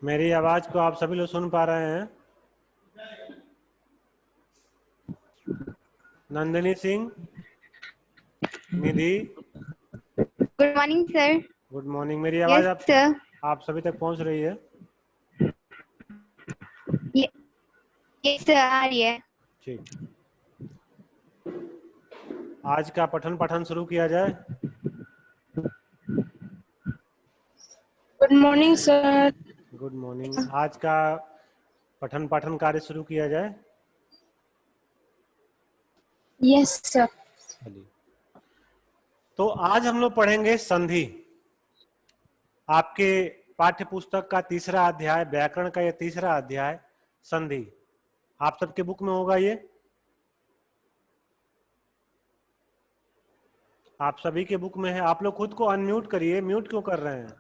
मेरी आवाज को आप सभी लोग सुन पा रहे हैं? Nandini Singh, Nidhi, good morning sir. Good morning. मेरी आवाज यस सर। आप सभी तक पहुंच रही है? यस सर, आ रही है। ठीक, आज का पठन पाठन शुरू किया जाए। Good morning sir. Good morning. आज का पठन पाठन कार्य शुरू किया जाए। Yes sir. चलिए, तो आज हम लोग पढ़ेंगे संधि। आपके पाठ्य पुस्तक का तीसरा अध्याय, व्याकरण का यह तीसरा अध्याय संधि आप सबके बुक में होगा। ये आप सभी के बुक में है। आप लोग खुद को अनम्यूट करिए, म्यूट क्यों कर रहे हैं?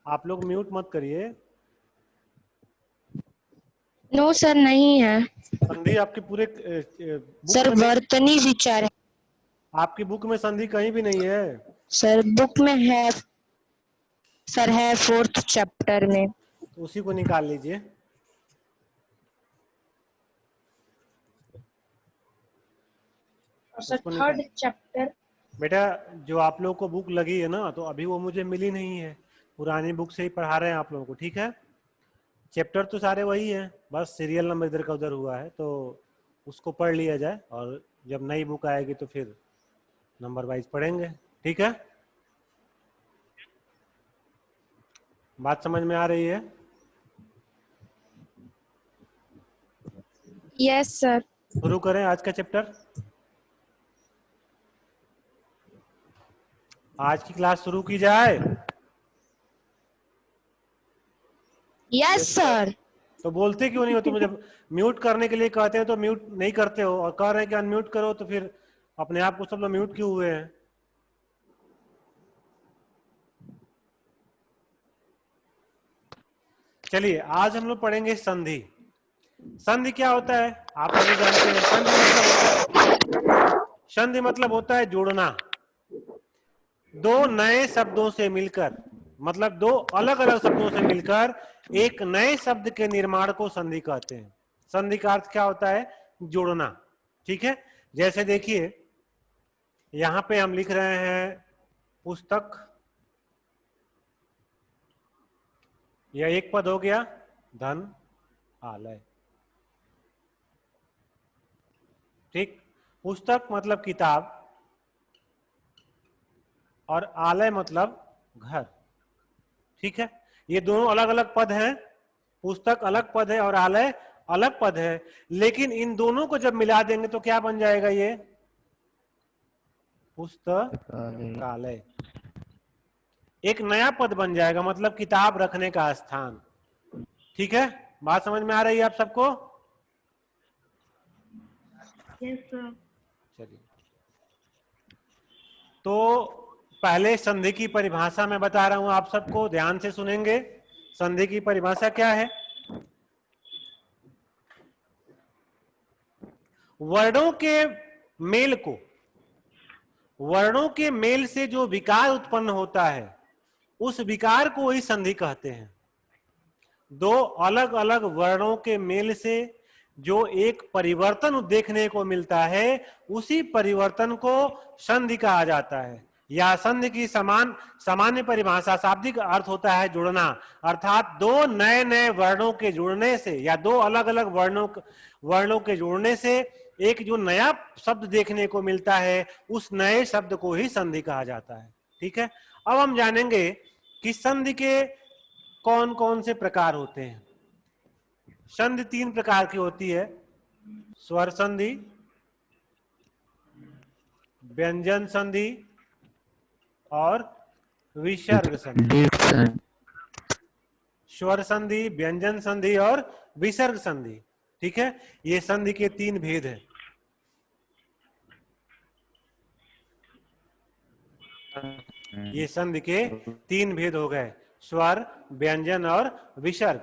आप लोग म्यूट मत करिए। नो सर, नहीं है संधि आपके पूरे बुक सर। में नहीं, वर्तनी विचार है आपकी बुक में संधि कहीं भी नहीं है। सर। बुक में है सर, है 4th चैप्टर में। तो उसी को निकाल लीजिए। Sir 3rd chapter. बेटा, जो आप लोगों को बुक लगी है ना, तो अभी वो मुझे मिली नहीं है। पुरानी बुक से ही पढ़ा रहे हैं आप लोगों को, ठीक है? चैप्टर तो सारे वही हैं, बस सीरियल नंबर इधर का उधर हुआ है, तो उसको पढ़ लिया जाए और जब नई बुक आएगी तो फिर नंबर वाइज पढ़ेंगे, ठीक है? बात समझ में आ रही है? Yes sir. शुरू करें आज का चैप्टर। आज की क्लास शुरू की जाए। Yes sir. तो बोलते क्यों नहीं हो तुम? जब म्यूट करने के लिए कहते हैं तो म्यूट नहीं करते हो, और कह रहे हैं कि अनम्यूट करो, तो फिर अपने आप को सब लोग म्यूट क्यों हुए हैं? चलिए, आज हम लोग पढ़ेंगे संधि। संधि क्या होता है आप सभी जानते हैं। संधि मतलब होता है जोड़ना। दो नए शब्दों से मिलकर, मतलब दो अलग अलग शब्दों से मिलकर एक नए शब्द के निर्माण को संधि कहते हैं। संधि का अर्थ क्या होता है? जोड़ना, ठीक है? जैसे देखिए, यहां पे हम लिख रहे हैं पुस्तक, यह एक पद हो गया, धन आलय, ठीक? पुस्तक मतलब किताब और आलय मतलब घर, ठीक है? ये दोनों अलग अलग पद हैं। पुस्तक अलग पद है और आलय अलग पद है, लेकिन इन दोनों को जब मिला देंगे तो क्या बन जाएगा? ये पुस्तकालय एक नया पद बन जाएगा, मतलब किताब रखने का स्थान, ठीक है? बात समझ में आ रही है आप सबको? Yes sir. चलिए, तो पहले संधि की परिभाषा मैं बता रहा हूं आप सबको, ध्यान से सुनेंगे। संधि की परिभाषा क्या है? वर्णों के मेल को, वर्णों के मेल से जो विकार उत्पन्न होता है उस विकार को ही संधि कहते हैं। दो अलग अलग वर्णों के मेल से जो एक परिवर्तन देखने को मिलता है उसी परिवर्तन को संधि कहा जाता है। या संधि की सामान्य परिभाषा, शाब्दिक अर्थ होता है जुड़ना, अर्थात दो नए नए वर्णों के जुड़ने से या दो अलग अलग वर्णों के जुड़ने से एक जो नया शब्द देखने को मिलता है उस नए शब्द को ही संधि कहा जाता है, ठीक है? अब हम जानेंगे कि संधि के कौन कौन से प्रकार होते हैं। संधि 3 प्रकार की होती है: स्वर संधि, व्यंजन संधि और विसर्ग संधि। स्वर संधि, व्यंजन संधि और विसर्ग संधि, ठीक है? ये संधि के 3 भेद हैं। ये संधि के 3 भेद हो गए, स्वर, व्यंजन और विसर्ग,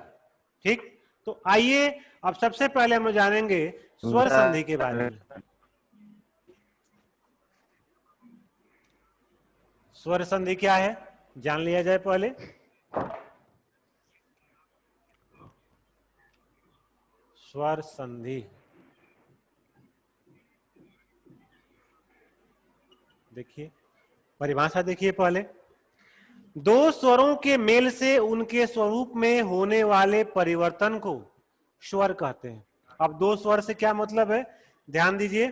ठीक? तो आइए अब सबसे पहले हम जानेंगे स्वर संधि के बारे में। स्वर संधि क्या है जान लिया जाए पहले। स्वर संधि देखिए, परिभाषा देखिए पहले। दो स्वरों के मेल से उनके स्वरूप में होने वाले परिवर्तन को स्वर कहते हैं। अब दो स्वर से क्या मतलब है, ध्यान दीजिए।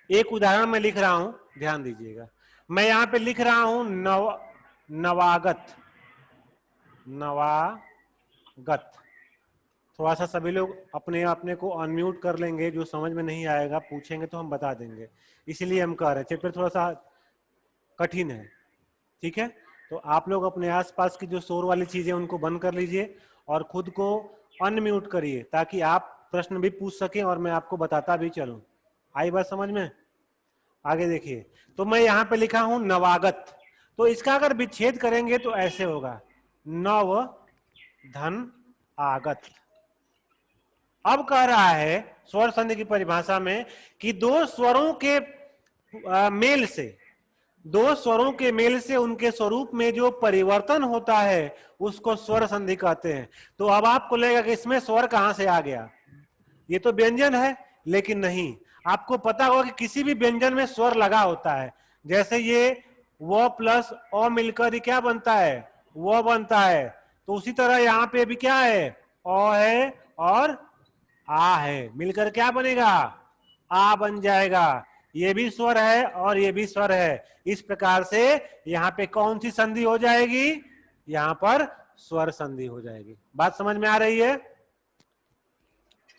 एक उदाहरण मैं लिख रहा हूं, ध्यान दीजिएगा। मैं यहां पे लिख रहा हूं नवागत। नवागत। थोड़ा सा सभी लोग अपने अपने को अनम्यूट कर लेंगे, जो समझ में नहीं आएगा पूछेंगे तो हम बता देंगे, इसीलिए हम कह रहे हैं चैप्टर थोड़ा सा कठिन है, ठीक है। तो आप लोग अपने आसपास की जो शोर वाली चीजें उनको बंद कर लीजिए और खुद को अनम्यूट करिए, ताकि आप प्रश्न भी पूछ सकें और मैं आपको बताता भी चलूं। आई बात समझ में? आगे देखिए, तो मैं यहां पे लिखा हूं नवागत, तो इसका अगर विच्छेद करेंगे तो ऐसे होगा, नव धन आगत। अब कह रहा है स्वर संधि की परिभाषा में कि दो स्वरों के मेल से, दो स्वरों के मेल से उनके स्वरूप में जो परिवर्तन होता है उसको स्वर संधि कहते हैं। तो अब आपको लगेगा कि इसमें स्वर कहां से आ गया, ये तो व्यंजन है, लेकिन नहीं। आपको पता होगा कि किसी भी व्यंजन में स्वर लगा होता है। जैसे ये वो प्लस ओ मिलकर क्या बनता है, वो बनता है। तो उसी तरह यहाँ पे भी क्या है, ओ है और आ है, मिलकर क्या बनेगा, आ बन जाएगा। ये भी स्वर है और ये भी स्वर है। इस प्रकार से यहाँ पे कौन सी संधि हो जाएगी, यहाँ पर स्वर संधि हो जाएगी। बात समझ में आ रही है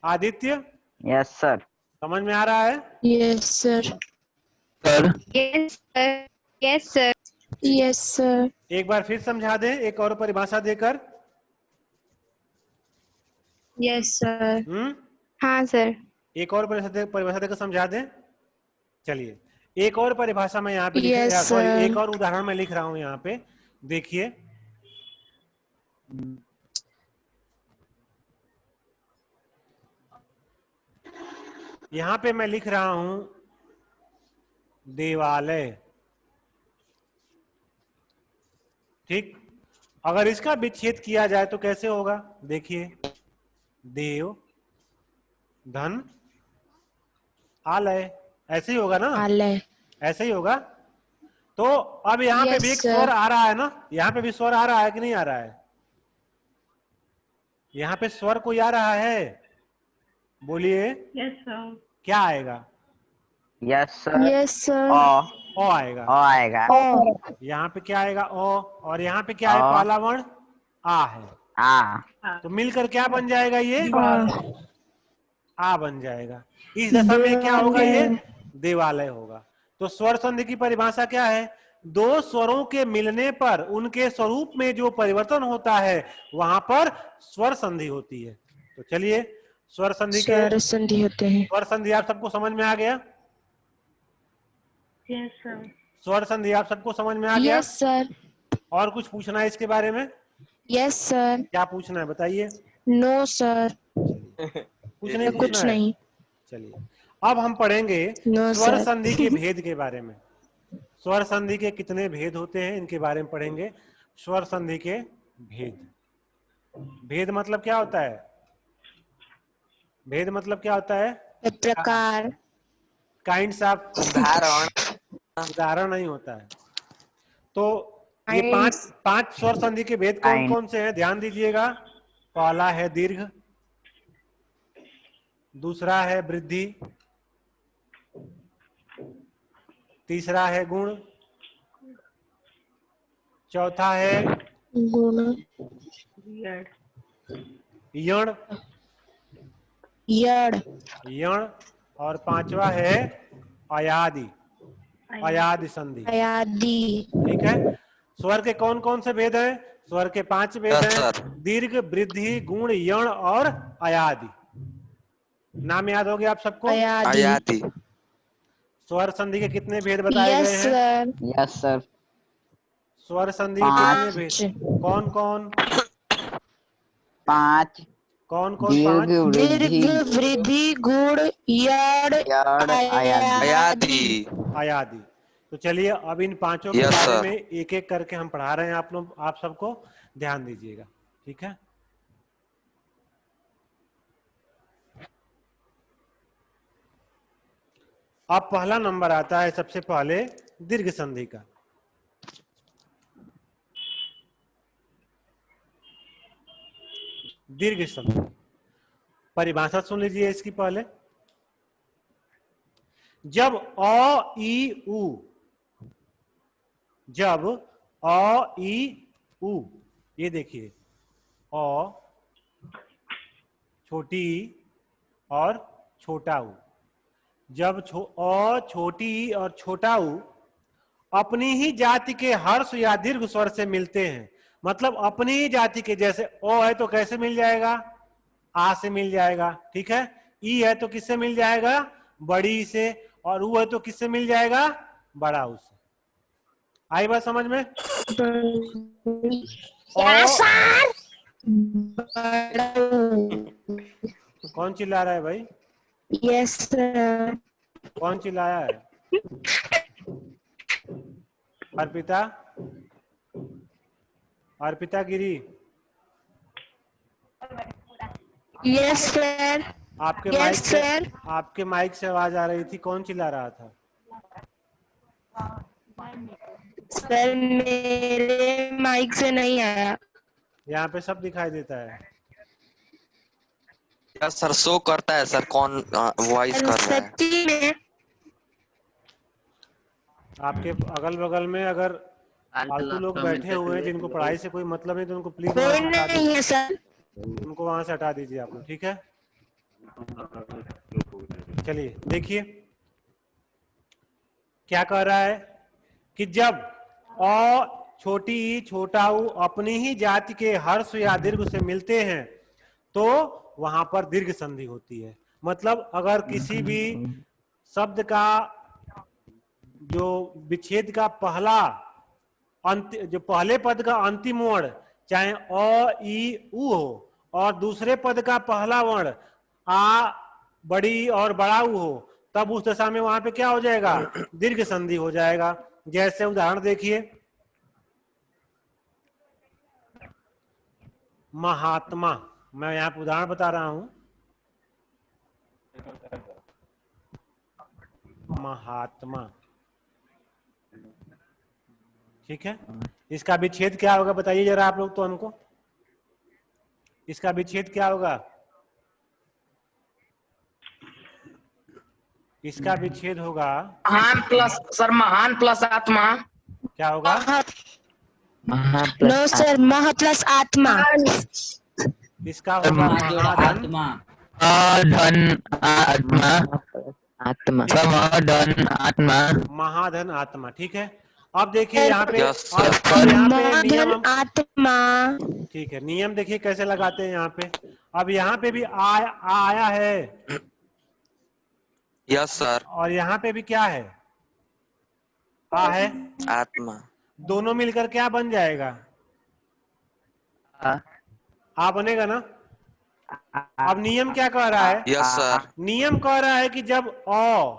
आदित्य? Yes sir. समझ में आ रहा है? Yes sir. Sir Yes, sir. Yes, sir. Yes sir. एक बार फिर समझा दें, एक और परिभाषा देकर। Yes sir. हाँ सर। एक और परिभाषा देकर समझा दें। चलिए, एक और परिभाषा मैं यहाँ पे Yes, सॉरी, sir. एक और उदाहरण मैं लिख रहा हूं यहाँ पे, देखिए। यहाँ पे मैं लिख रहा हूं देवालय, ठीक। अगर इसका विच्छेद किया जाए तो कैसे होगा, देखिए, देव धन आलय, ऐसे ही होगा ना, आलय। ऐसे ही होगा। तो अब यहाँ पे Yes, भी एक sir. स्वर आ रहा है ना, यहाँ पे भी स्वर आ रहा है कि नहीं आ रहा है? यहाँ पे स्वर कोई आ रहा है, बोलिए। Yes sir. क्या आएगा? Yes sir. Yes sir. ओ आएगा। ओ आएगा। यहाँ पे क्या आएगा, ओ, और यहाँ पे क्या है, पहला वर्ण आ है। आ। तो मिलकर क्या बन जाएगा, ये आ बन जाएगा। इस दशा में क्या होगा, ये देवालय होगा। तो स्वर संधि की परिभाषा क्या है, दो स्वरों के मिलने पर उनके स्वरूप में जो परिवर्तन होता है वहां पर स्वर संधि होती है। तो चलिए, स्वर संधि के स्वर संधि होते हैं। स्वर संधि आप सबको समझ में आ गया? Yes sir. स्वर संधि आप सबको समझ में आ गया? Yes sir. और कुछ पूछना है इसके बारे में? Yes sir. क्या पूछना है बताइए? No sir. कुछ नहीं पूछना कुछ है? नहीं। चलिए, अब हम पढ़ेंगे No, स्वर sir. संधि के भेद के बारे में। स्वर संधि के कितने भेद होते हैं इनके बारे में पढ़ेंगे। स्वर संधि के भेद, भेद मतलब क्या होता है, भेद मतलब क्या होता है, प्रकार। काइंड्स ऑफ, उदाहरण नहीं होता है। तो ये पांच स्वर संधि के भेद कौन कौन से हैं, ध्यान दीजिएगा। पहला है दीर्घ, दूसरा है वृद्धि, तीसरा है गुण, चौथा है गुण, यण, यड़, यण, और पांचवा है अयादि, अयादि संधि। अयादि। ठीक है। स्वर के कौन कौन से भेद हैं? स्वर के 5 भेद हैं, दीर्घ, वृद्धि, गुण, यण और अयादि। नाम याद हो गया आप सबको? अयादि। स्वर संधि के कितने भेद बताए गए हैं? सर। Yes sir. स्वर संधि के कितने भेद, कौन कौन? 5। कौन कौन? दीर्घ, वृद्धि, गुण, यड़, यड़, अयादि। अयादि। तो चलिए अब इन पांचों के Yes, बारे sir. में एक एक करके हम पढ़ा रहे हैं, आप लोग आप सबको ध्यान दीजिएगा, ठीक है। अब पहला नंबर आता है सबसे पहले दीर्घ संधि का। दीर्घ संधि परिभाषा सुन लीजिए इसकी पहले। जब अ ई उ, जब अ ई उ, ये देखिए अ, छोटी ई और छोटा उ, जब अ, छोटी ई और छोटा उ अपनी ही जाति के हर्ष या दीर्घ स्वर से मिलते हैं, मतलब अपनी ही जाति के, जैसे ओ है तो कैसे मिल जाएगा, आ से मिल जाएगा, ठीक है। ई है तो किससे मिल जाएगा, बड़ी ई से, और उ है तो किससे मिल जाएगा, बड़ा उ से। आई बात समझ में। Yes sir. कौन चिल्ला रहा है भाई, यस सर। कौन चिल्लाया है, अर्पिता, अर्पिता गिरी, यस सर। आपके Yes, माइक से, sir. आपके माइक से आवाज आ रही थी, कौन चिल्ला रहा था। सर मेरे माइक से नहीं आया। यहाँ पे सब दिखाई देता है। यस सर, शो करता है सर कौन वॉइस कर रहा है। सच्ची में आपके अगल बगल में अगर फालतू लोग बैठे हुए हैं जिनको पढ़ाई से कोई मतलब नहीं, तो उनको प्लीज वहां कोई से हटा नहीं दीजिए, है सर। उनको वहां से हटा दीजिए आप लोग, ठीक है। चलिए देखिए क्या कह रहा है कि जब अ छोटी ई छोटा उ अपनी ही जाति के हर्ष या दीर्घ से मिलते हैं तो वहां पर दीर्घ संधि होती है। मतलब अगर किसी भी शब्द का जो विच्छेद का पहला जो पहले पद का अंतिम वर्ण चाहे अ ई उ हो और दूसरे पद का पहला वर्ण आ बड़ी और बड़ा उ हो, तब उस दशा में वहां पे क्या हो जाएगा, दीर्घ संधि हो जाएगा। जैसे उदाहरण देखिए, महात्मा, मैं यहाँ पे उदाहरण बता रहा हूं, महात्मा, ठीक है। इसका विच्छेद क्या होगा बताइए जरा आप लोग तो हमको, इसका विच्छेद क्या होगा, इसका विच्छेद होगा महान प्लस सर, महान प्लस आत्मा। क्या होगा, नो सर, महा प्लस आत्मा। इसका होगा महाधन धन आत्मा, आत्मा, धन आत्मा, महाधन आत्मा, ठीक है। अब देखिए यहाँ पे, Yes, sir. अब यहाँ पे नियम महाधन आत्मा। ठीक है, नियम देखिए कैसे लगाते हैं यहाँ पे। अब यहाँ पे भी आया है यस सर, और यहाँ पे भी क्या है, आ है, आत्मा। दोनों मिलकर क्या बन जाएगा, आ बनेगा ना। अब नियम क्या कह रहा है, यस सर, नियम कह रहा है कि जब अ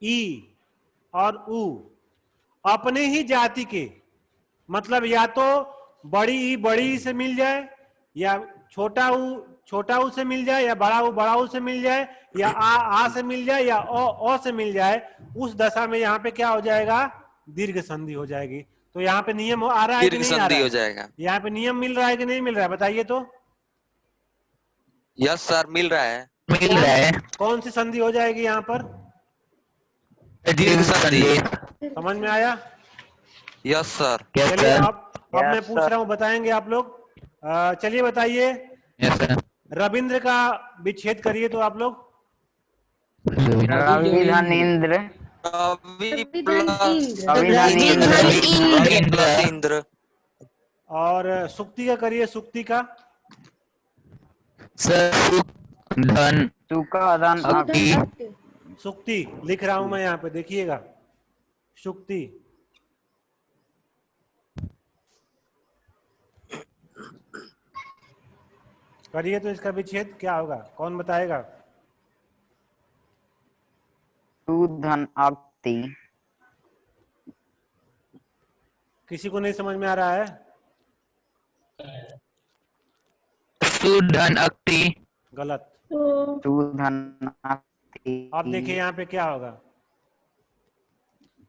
ई और उ अपने ही जाति के, मतलब या तो बड़ी ई बड़ी ई से मिल जाए, या छोटा उ से मिल जाए, या बड़ा उ से मिल जाए, या आ से मिल जाए, या ओ से मिल जाए, उस दशा में यहाँ पे क्या हो जाएगा, दीर्घ संधि हो जाएगी। तो यहाँ पे नियम आ रहा है कि दीर्घ नहीं आ संधि रहा हो है, जाएगा। यहाँ पे नियम मिल रहा है कि नहीं मिल रहा है बताइए तो। यस सर, मिल रहा है। मिल रहा है, कौन सी संधि हो जाएगी यहाँ पर, दीर्घ संधि। समझ में आया। Yes sir. चलिए अब मैं Yes, पूछ sir. रहा हूँ, बताएंगे आप लोग। चलिए बताइए, रविंद्र का विच्छेद करिए तो आप लोग। रवि धनेन्द्र, रवि प्लस रवि प्लस इंद्र। और सुक्ति का करिए, सुक्ति का। धन, सुका धन अक्ति, सुक्ति लिख रहा हूं मैं यहाँ पे, देखिएगा, सुक्ति। करिए तो इसका विच्छेद क्या होगा, कौन बताएगा। धन अक्ति, किसी को नहीं समझ में आ रहा है? सुधनकति। गलत। सुधनकति। अब देखिए यहाँ पे क्या होगा,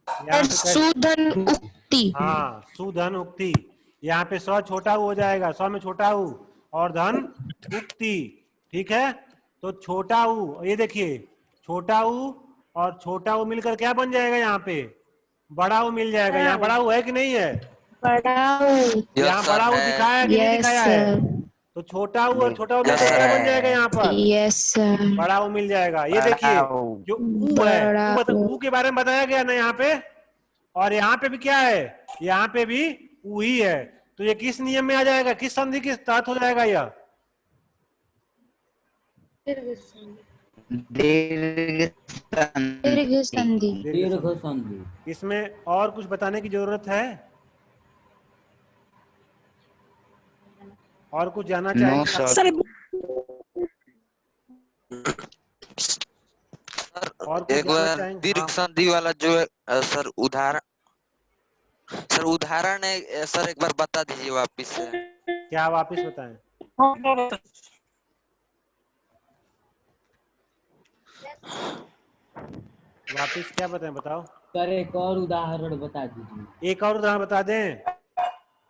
सर यहाँ पे कैसे? सुधन उक्ति। हाँ, सुधन उक्ति। यहाँ पे स्व छोटा ऊ हो जाएगा, स्व में छोटा ऊ और धन उक्ति। ठीक है, तो छोटा ऊ, ये देखिए छोटा ऊ और छोटा ऊ मिलकर क्या बन जाएगा, यहाँ पे बड़ा ऊ मिल जाएगा। यहाँ बड़ा ऊ है कि नहीं है? बड़ा यहाँ सर बड़ा ऊ है। दिखाया है कि नहीं यस दिखाया है? सर। तो छोटा ऊ और छोटा ऊ यस मिलकर सर क्या है। बन जाएगा यहाँ पर? Yes sir. बड़ा ऊ मिल जाएगा। ये देखिए जो ऊ है, बड़ा ऊ के बारे में बताया गया ना यहाँ पे, और यहाँ पे भी क्या है, यहाँ पे भी ऊ ही है। तो ये किस नियम में आ जाएगा, किस संधि के तहत हो जाएगा यह? दीर्घ संधि। दीर्घ संधि। इसमें और कुछ बताने की जरूरत है? और कुछ जानना नो चाहिए? सर। और कुछ एक जानना बार चाहेंगे? दीर्घ हाँ। संधि वाला जो है सर उदाहरण है सर, एक बार बता दीजिए वापिस से। क्या वापिस बताएं? वापिस क्या बताएं, बताओ। सर एक और उदाहरण बता दीजिए। एक और उदाहरण बता दें?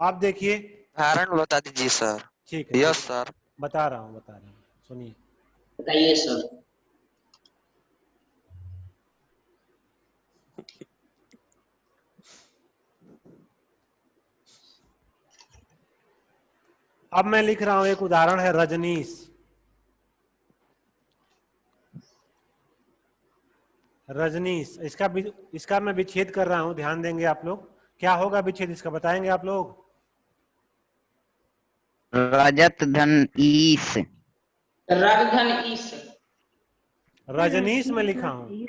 आप देखिए। उदाहरण बता दीजिए सर। ठीक है, यस सर। बता रहा हूँ, सुनिए। बताइए सर। अब मैं लिख रहा हूं, एक उदाहरण है रजनीश। रजनीश, इसका मैं विच्छेद कर रहा हूं, ध्यान देंगे आप लोग। क्या होगा विच्छेद इसका, बताएंगे आप लोग? रजत धन ईस। राजधन ईस। रजनीश में लिखा हूं।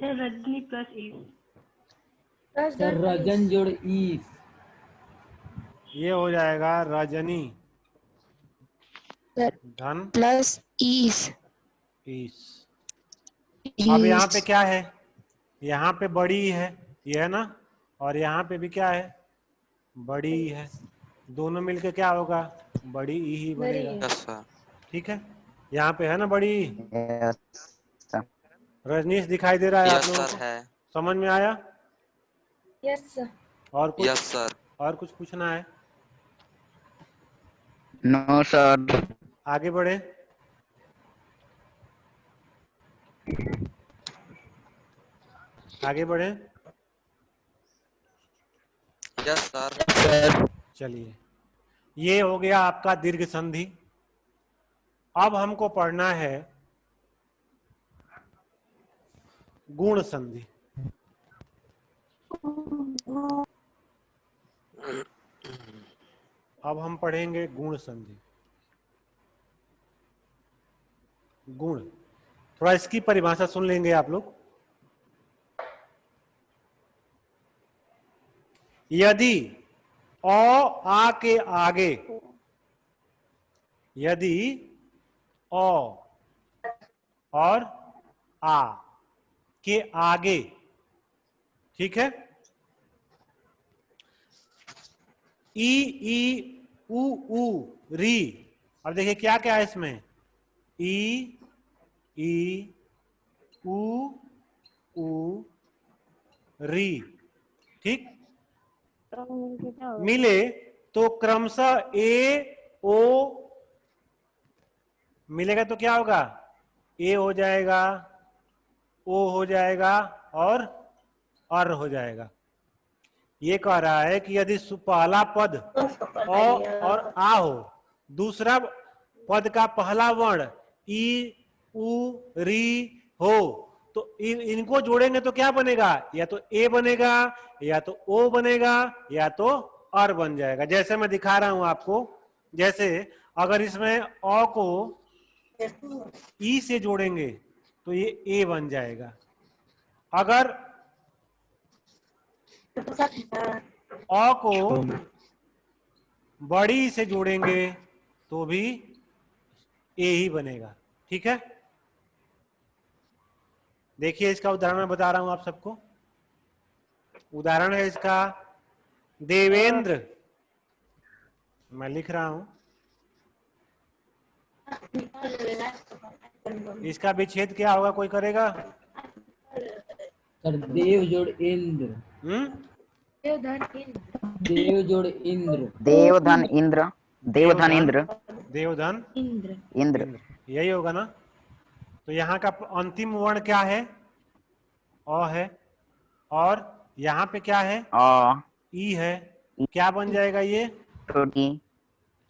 रजनी प्लस ईस। सर रजन जोड़ ईस। ये हो जाएगा रजनी धन प्लस ईस। ईस। अब यहाँ पे क्या है, यहाँ पे बड़ी है, ये है ना, और यहाँ पे भी क्या है, बड़ी है। दोनों मिलके क्या होगा, बड़ी ई ही बनेगा। Yes sir. ठीक है, यहाँ पे है ना बड़ी ई। यस रजनीश दिखाई दे रहा है आप यस लोगों सर को? है। समझ में आया? Yes sir. और कुछ? Yes sir. और कुछ पूछना है? No sir. आगे बढ़े। आगे बढ़े। Yes sir. चलिए, ये हो गया आपका दीर्घ संधि। अब हमको पढ़ना है गुण संधि। अब हम पढ़ेंगे गुण संधि। गुण, थोड़ा इसकी परिभाषा सुन लेंगे आप लोग। यदि अ आ के आगे, यदि अ और आ के आगे, ठीक है, ई उ री। अब देखिए क्या क्या है इसमें, ई उ री, ठीक, मिले तो क्रमशः ए ओ मिलेगा तो क्या होगा, ए हो जाएगा, ओ हो जाएगा और अर हो जाएगा। ये कह रहा है कि यदि पहला पद अ और आ हो, दूसरा पद का पहला वर्ण ई उ री हो, तो इनको जोड़ेंगे तो क्या बनेगा, या तो ए बनेगा, या तो ओ बनेगा, या तो अर बन जाएगा। जैसे मैं दिखा रहा हूं आपको, जैसे अगर इसमें अ को ई से जोड़ेंगे तो ये ए बन जाएगा। अगर अ को बड़ी से जोड़ेंगे तो भी ए ही बनेगा। ठीक है, देखिए इसका उदाहरण मैं बता रहा हूं आप सबको। उदाहरण है इसका देवेंद्र। मैं लिख रहा हूं, इसका विच्छेद क्या होगा, कोई करेगा? सर देव जोड़ इंद्र। देवधन इंद्र। देव जोड़ इंद्र। देवधन इंद्र। देवधन इंद्र। देवधन इंद्र। इंद्र। यही होगा ना। तो यहाँ का अंतिम वर्ण क्या है? अ है। और यहाँ पे क्या है? अ। ई है। क्या बन जाएगा ये? छोटी।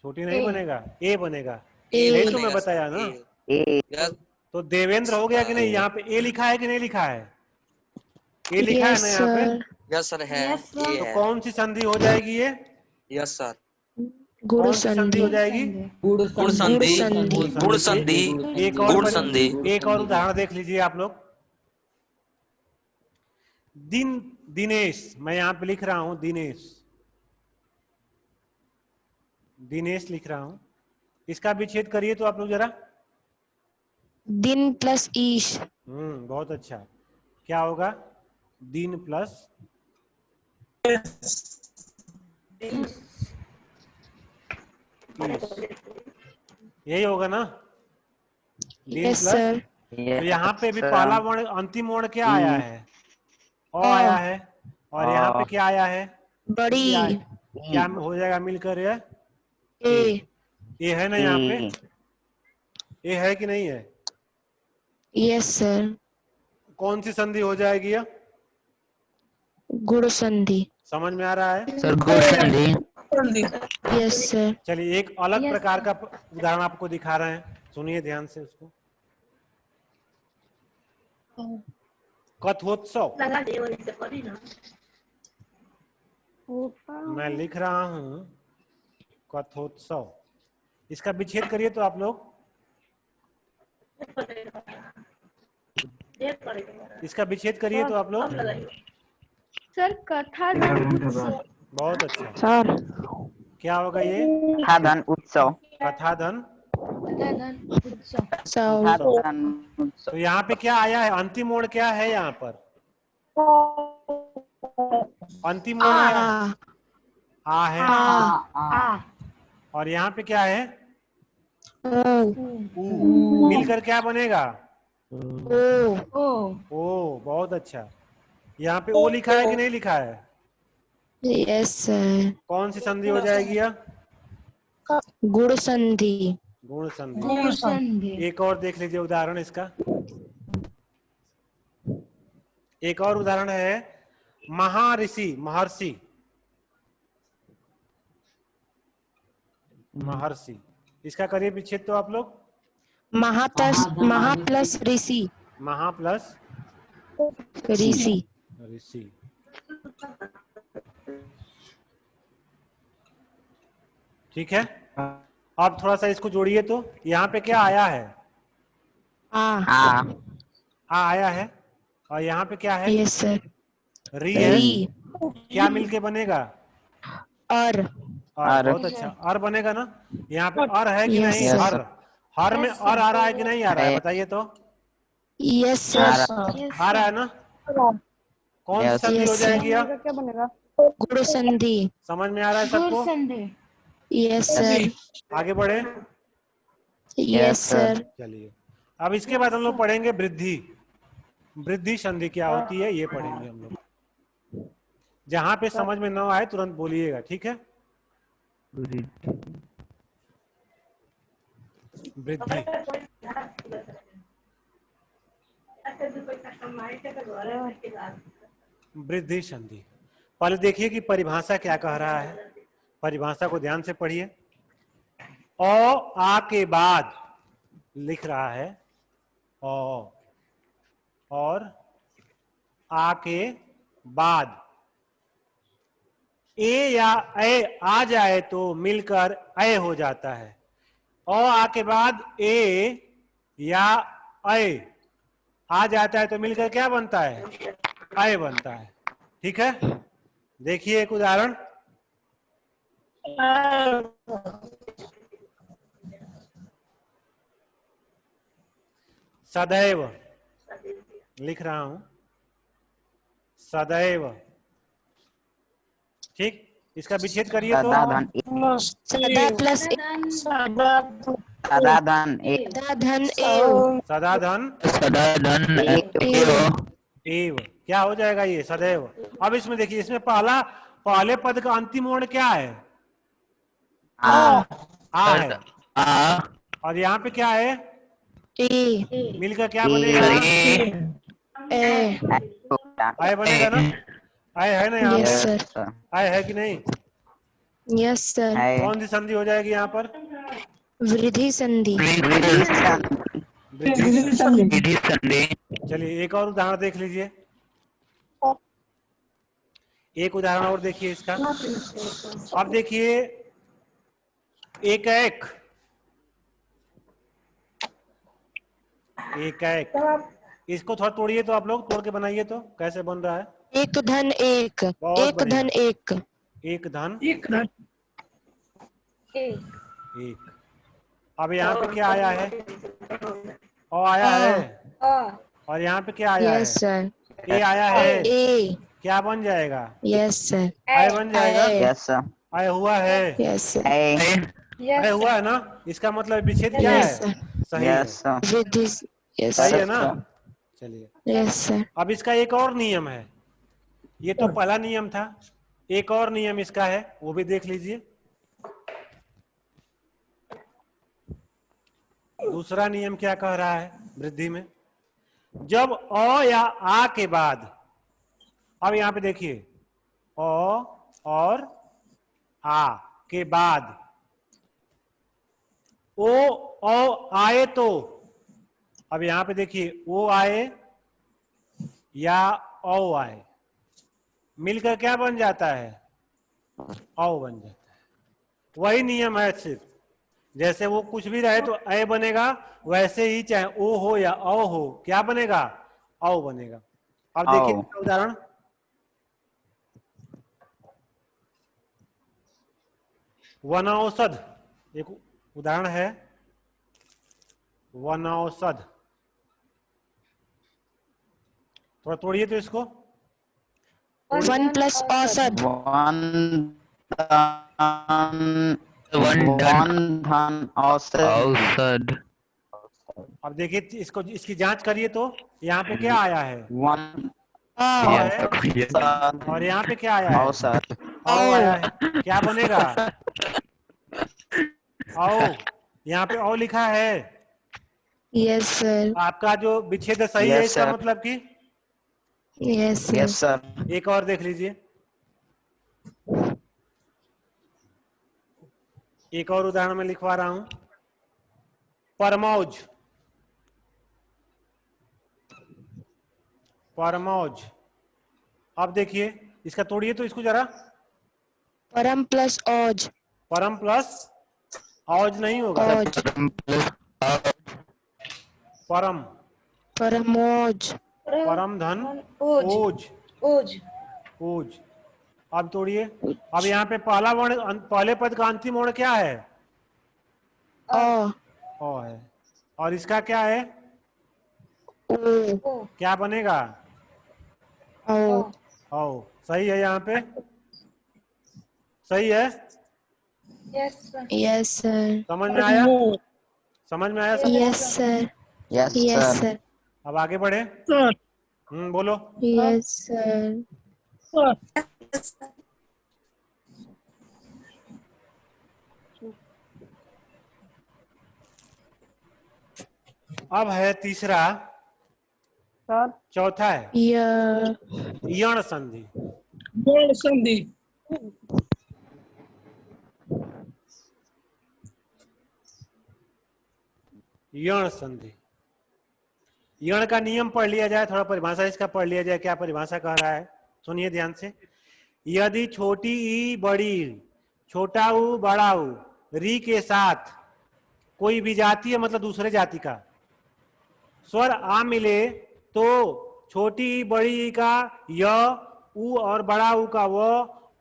छोटी नहीं बनेगा, ए बनेगा। ए यही तो मैं बनेगा बताया सर, ना। ए। यस तो देवेंद्र हो गया कि नहीं? यहाँ पे ए लिखा है कि नहीं लिखा है? ए लिखा है यस ना यहाँ पे। सर। यस सर है, Yes, sir. ये तो है। कौन सी संधि हो जाएगी ये? Yes sir. गुण कौन सी संधि संधि। हो जाएगी? गुण गुण संधि। संधि। गुण संधि। एक और गुण संधि। एक और उदाहरण देख लीजिए आप लोग। दिनेश, मैं यहाँ पे लिख रहा हूं दिनेश। दिनेश लिख रहा हूं, इसका विच्छेद करिए तो आप लोग जरा। दिन प्लस ईश। बहुत अच्छा। क्या होगा? दिन प्लस यही होगा ना। दिन यस प्लस। सर। तो यहाँ पे भी सर, पहला वर्ण, अंतिम वर्ण क्या आया है? अ आया है। और यहाँ पे क्या आया है? बड़ी। क्या क्या हो जाएगा मिलकर? ए। ए है ना यहाँ पे। ए। ए है कि नहीं है? Yes sir. कौन सी संधि हो जाएगी ये? गुण संधि। समझ में आ रहा है? सर गुण संधि। Yes sir. चलिए एक अलग प्रकार का उदाहरण आपको दिखा रहे हैं, सुनिए ध्यान से उसको। कथोत्सव। मैं लिख रहा हूं कथोत्सव। इसका विच्छेद करिए तो आप लोग। इसका विच्छेद करिए तो आप लोग। सर कथा धन उत्सव। बहुत अच्छा। सर। क्या होगा ये? कथाधन उत्सव। कथाधन कथा धन उत्सव। कथाधन उत्सव। तो यहाँ पे क्या आया है? अंतिम वर्ण क्या है यहाँ पर? अंतिम वर्ण आया है? आ है। आ। और यहाँ पे क्या है? ओ। ऊ। मिलकर क्या बनेगा? ओ। ओ, बहुत अच्छा। यहाँ पे ओ लिखा है कि नहीं लिखा है? Yes sir. कौन सी संधि हो जाएगी यह? गुण संधि। गुण संधि। गुण संधि। एक और देख लीजिए उदाहरण इसका। एक और उदाहरण है महर्षि। महर्षि। महर्षि, इसका करिए विच्छेद तो आप लोग। महा प्लस ऋषि। महा प्लस ऋषि। ऋषि। ठीक है। अब थोड़ा सा इसको जोड़िए तो। यहाँ पे क्या आया है? आ। आ आया है। और यहाँ पे क्या है? Yes sir. री है। री। क्या मिलके बनेगा? और। बहुत अच्छा। अर बनेगा ना। यहाँ पे अर है कि Yes, नहीं? sir. हर। हर में अर आ रहा है कि नहीं आ रहा है? बताइए तो। Yes sir. आ रहा है ना। कौन सी संधि हो Yes, sir. जाएगी अब? गुण संधि। समझ में आ रहा है गुण सबको? संधि। Yes sir. आगे बढ़े। Yes sir. चलिए अब इसके बाद हम लोग पढ़ेंगे वृद्धि। वृद्धि संधि क्या होती है ये पढ़ेंगे हम लोग। जहां पे समझ में ना आए तुरंत बोलिएगा, ठीक है? वृद्धि। वृद्धि संधि। पहले देखिए कि परिभाषा क्या कह रहा है। परिभाषा को ध्यान से पढ़िए। औ आ के बाद लिख रहा है औ, और आ के बाद ए या ए आ जाए तो मिलकर ए हो जाता है। औ आ के बाद ए या ए आ जाता है तो मिलकर क्या बनता है? ए बनता है। ठीक है। देखिए एक उदाहरण। सदैव लिख रहा हूं। सदैव ठीक, इसका विच्छेद करिए तो सदा धन सदा प्लस सदा धन एक सदा धन एव सदा धन एव एव क्या हो जाएगा ये सदैव। अब इसमें देखिए, इसमें पहले पद का अंतिम वर्ण क्या है? आ है। और यहाँ पे क्या है? ए मिलकर क्या बनेगा? ए आय बनेगा ना? आय है ना यहाँ यस पे? सर आय है कि नहीं? यस सर कौन सी संधि हो जाएगी यहाँ पर? वृद्धि संधि वृद्धि संधि। चलिए एक और उदाहरण देख लीजिए, एक उदाहरण और देखिए इसका। अब देखिए एक एक इसको थोड़ा तोड़िए तो आप लोग, तोड़ के बनाइए तो कैसे बन रहा है। एक धन एक बहुत एक बढ़िया। धन एक एक धन एक एक। अब यहाँ पे क्या आया है? ओ आया है। और यहाँ पे क्या आया यस है? सर ए आया है। ए क्या बन जाएगा? यस सर आय बन जाएगा। यस आय हुआ है। यस सर आय हुआ है ना? इसका मतलब विच्छेद क्या है? यस सर सही है। यस वृद्धि यस सही है सर ना? चलिए यस सर अब इसका एक और नियम है, ये तो पहला नियम था, एक और नियम इसका है, वो भी देख लीजिए। दूसरा नियम क्या कह रहा है वृद्धि में? जब अ या आ के बाद, अब यहां पे देखिए अ और आ के बाद ओ आए तो, अब यहां पे देखिए ओ आए या औ आए, मिलकर क्या बन जाता है? औ बन जाता है। वही नियम है, सिर्फ जैसे वो कुछ भी रहे तो ए बनेगा, वैसे ही चाहे ओ हो या औ हो क्या बनेगा? औ बनेगा। अब देखिए औ। इसका उदाहरण, वनौषध एक उदाहरण है, वनौषध। थोड़ा तोड़िए तो इसको। वन प्लस औसत वन धन औसत अब देखिए इसको, इसकी जांच करिए तो यहाँ पे क्या आया है? वन औ है। और यहाँ पे क्या आया है? औसत औ आया है। क्या बनेगा? औ। यहाँ पे औ लिखा है। यस सर आपका जो विच्छेद सही है, Yes, इसका sir. मतलब कि यस यस सर सर एक और देख लीजिए, एक और उदाहरण में लिखवा रहा हूं, परमौज। परमौज। अब देखिए इसका तोड़िए तो इसको जरा। परम प्लस औज परम प्लस औज नहीं होगा, औज परम। परमोज परम धन ओज। ओज। अब तोड़िए। अब यहाँ पे पहला वर्ण, पहले पद का अंतिम वर्ण क्या है? अ ओ है। और इसका क्या है? ओ क्या बनेगा? ओ ओ। सही है, यहाँ पे सही है। यस सर समझ में आया? समझ में आया सब? Yes sir yes yes sir sir अब आगे बढ़े। बोलो। यस सर अब है तीसरा, चौथा है य यण संधि। संधि यण संधि। यण का नियम पढ़ लिया जाए, थोड़ा परिभाषा इसका पढ़ लिया जाए, क्या परिभाषा कह रहा है, सुनिए ध्यान से। यदि छोटी ई बड़ी छोटा ऊ बड़ा ऊ री के साथ कोई भी जातीय मतलब दूसरे जाति का स्वर आ मिले तो छोटी ई बड़ी ई का य, ऊ और बड़ा ऊ का वो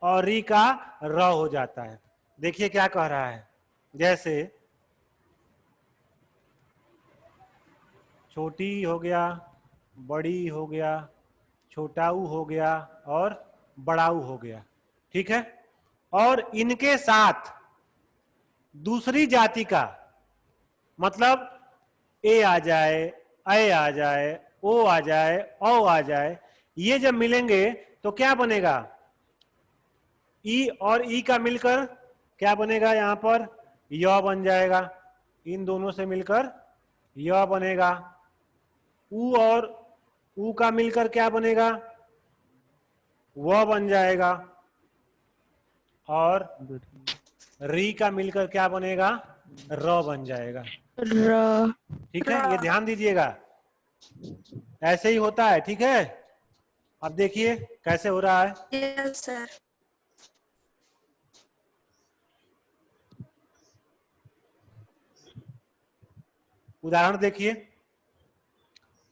और री का र हो जाता है। देखिए क्या कह रहा है, जैसे छोटी हो गया, बड़ी हो गया, छोटा ऊ हो गया और बड़ा ऊ हो गया। ठीक है। और इनके साथ दूसरी जाति का, मतलब ए आ जाए, ऐ आ जाए, ओ आ जाए, औ आ जाए, ये जब मिलेंगे तो क्या बनेगा? ई और ई का मिलकर क्या बनेगा? यहां पर य बन जाएगा, इन दोनों से मिलकर य बनेगा। ऊ और ऊ का मिलकर क्या बनेगा? व बन जाएगा। और री का मिलकर क्या बनेगा? र बन जाएगा। र ठीक है, ये ध्यान दीजिएगा, ऐसे ही होता है। ठीक है, अब देखिए कैसे हो रहा है। Yes sir. उदाहरण देखिए,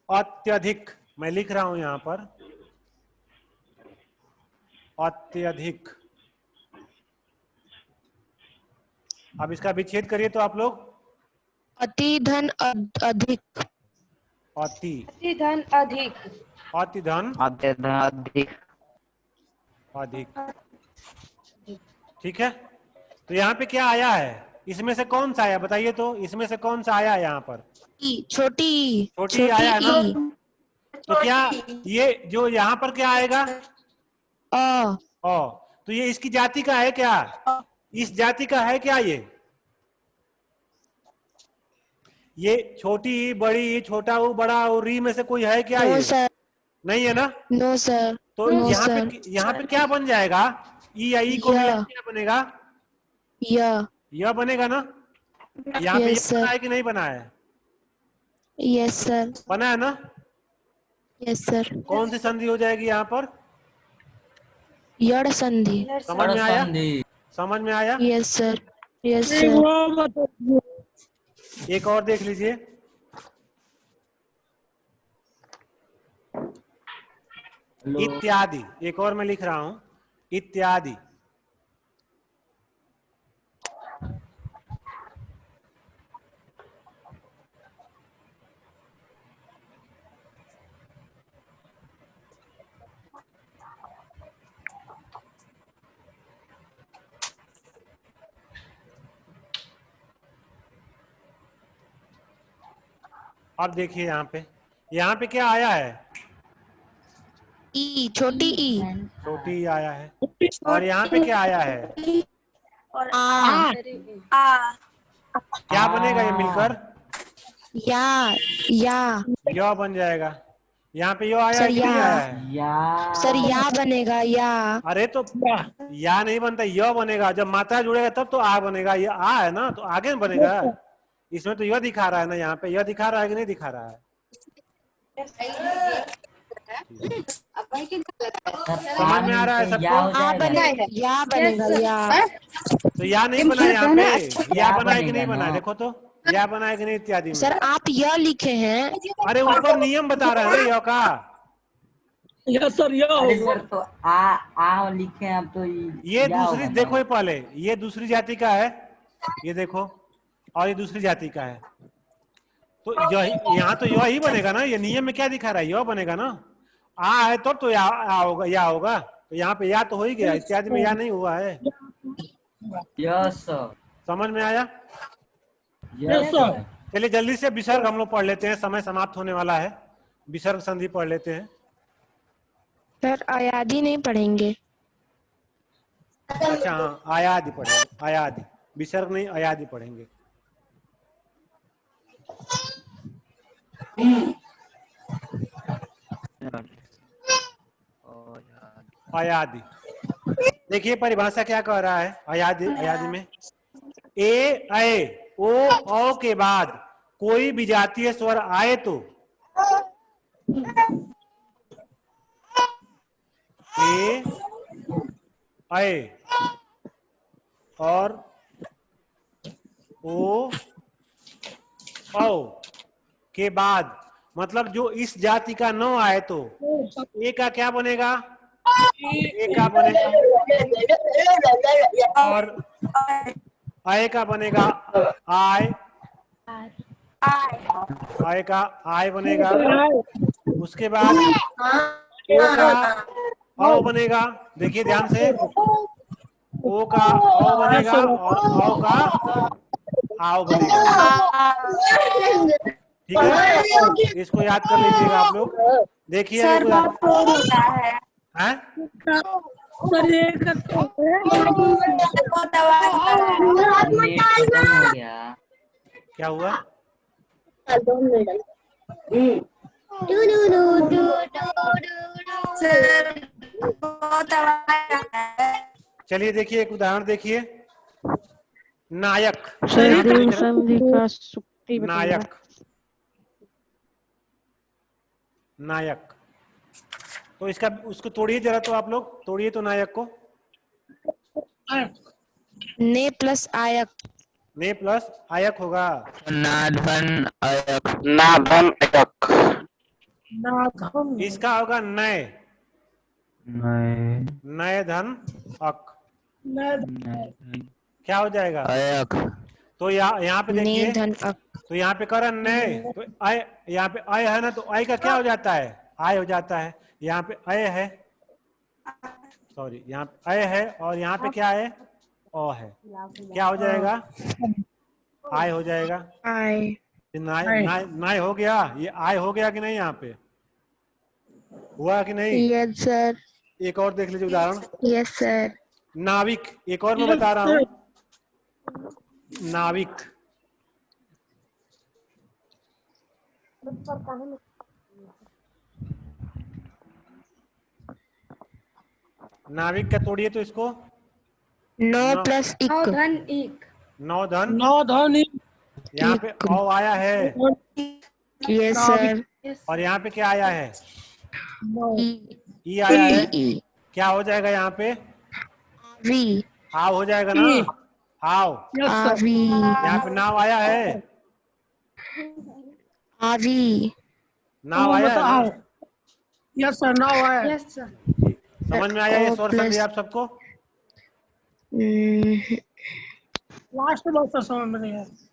अत्यधिक, मैं लिख रहा हूं यहां पर अत्यधिक। अब इसका विच्छेद करिए तो आप लोग। अति धन अधिक। अति, अति धन अधिक। अति धन अधिक। अधिक। ठीक है, तो यहाँ पे क्या आया है? इसमें से कौन सा आया बताइए तो? इसमें से कौन सा आया है यहाँ पर? छोटी छोटी आया है ना? तो क्या ये जो यहाँ पर क्या आएगा? अ। तो ये इसकी जाति का है क्या? इस जाति का है क्या? ये छोटी, बड़ी, छोटा, वो बड़ा, वो री में से कोई है क्या? नो ये सर। नहीं है ना? No sir. तो नो यहाँ पे क्या बन जाएगा? ई या ई को मिला क्या बनेगा? यह बनेगा ना? यहाँ पे यस बना सर। है कि नहीं बना है? Yes sir. बना है ना? Yes sir. कौन सी संधि हो जाएगी यहाँ पर? यड़ संधि। समझ में आया? समझ में आया? Yes sir. Yes sir. एक और देख लीजिए, इत्यादि। एक और मैं लिख रहा हूं, इत्यादि। अब देखिए यहाँ पे क्या आया है? ई, छोटी ई। छोटी ई आया है। और यहाँ पे क्या आया है? आ। क्या बनेगा ये मिलकर? या बन जाएगा। यहाँ पे यो आया सर, है कि नहीं आया है? सर या बनेगा या। अरे तो या नहीं बनता, यो बनेगा। जब मात्रा जुड़ेगा तब तो आ बनेगा। ये आ है ना, तो आगे बनेगा। इसमें तो यह दिखा रहा है ना, यहाँ पे यह दिखा रहा है कि नहीं दिखा रहा है? समझ में आ रहा है सबको? या बनेगा या। तो या नहीं बना यहाँ पे? या बना है कि नहीं बना है? देखो तो, या बना है कि नहीं इत्यादि में? सर आप यह लिखे हैं। अरे ऊपर नियम बता रहा है ना यो का। यस सर, सर तो आ लिखे हैं अब तो ये दूसरी देखो, ये पहले ये दूसरी जाति का है, ये देखो, और ये दूसरी जाति का है। तो यहाँ तो यही बनेगा ना। ये नियम में क्या दिखा रहा है? यह बनेगा ना। आ है तो या होगा, या होगा। तो यहाँ पे या तो हो ही गया, इत्यादि में या नहीं हुआ है। Yes sir. समझ में आया? Yes sir. चलिए जल्दी से विसर्ग हम लोग पढ़ लेते हैं, समय समाप्त होने वाला है। विसर्ग संधि पढ़ लेते हैं। सर अयादि नहीं पढ़ेंगे। अच्छा हाँ, अयादि पढ़ेंगे। अयादि, विसर्ग नहीं, अयादि पढ़ेंगे। अयादि, देखिए परिभाषा क्या कह रहा है अयादि। अयादि में ए, ऐ, ओ, औ के बाद कोई विजातीय स्वर आए तो ए, ऐ और ओ, औ के बाद, मतलब जो इस जाति का न आए तो ए का क्या बनेगा? ए का बनेगा। और आय का बनेगा आय। आय का आय बनेगा। उसके बाद ओ का औ बनेगा। देखिए ध्यान से, ओ का औ बनेगा और औ का आओ बनेगा। ठीक है, इसको याद कर लीजिएगा आप लोग। देखिए सर अभी बहुत बोर होता है। हैं? सर ये बहुत आवाज आ रहा है। नेट खत्म हो गया। क्या हुआ? सर बहुत आवाज आ रहा है। चलिए देखिए एक उदाहरण देखिए। नायक, सर यहाँ पे गुरु लिख रहा- संधि का सूक्ति बताइएगा। नायक, नायक। तो इसका उसको तोड़िए जरा, तो आप लोग तोड़िए तो नायक को। ने प्लस आयक। ने प्लस आयक होगा। नाधन अयक, नाधन अयक, इसका होगा नय, नय धन अक। क्या हो जाएगा? अयक, तो यहाँ पे ने देखिए, धन अक। तो यहाँ पे कर नय, तो आय, यहाँ पे आय है ना, तो आय का क्या हो जाता है? आय हो जाता है। यहाँ पे अय है, सॉरी, यहाँ पे अय है और यहाँ पे क्या है? ओ है। क्या हो जाएगा? आय हो जाएगा। आय। नाय नाय नाय हो गया। ये आय हो गया कि नहीं? यहाँ पे हुआ कि नहीं? Yes sir. एक और देख लीजिए उदाहरण। Yes sir. नाविक, एक और मैं बता रहा हूँ। नाविक, नाविक का तोड़िए तो इसको। नौ नौ- प्लस नौ इक। धन एक। नौ धन, नौ धन यहाँ पे औ आया है यस सर। और यहाँ पे क्या आया है? ई। ई आया है। क्या हो जाएगा यहाँ पे? वी। आव हो जाएगा ना? आव। आवी। यहाँ पे नाव आया है। आवी। नाव आया है ना? यस सर नाउ आया। Yes sir. समझ में आया ये ओ स्वर प्लस- संधि आप सबको? लास्ट में सर समझ में नहीं आया।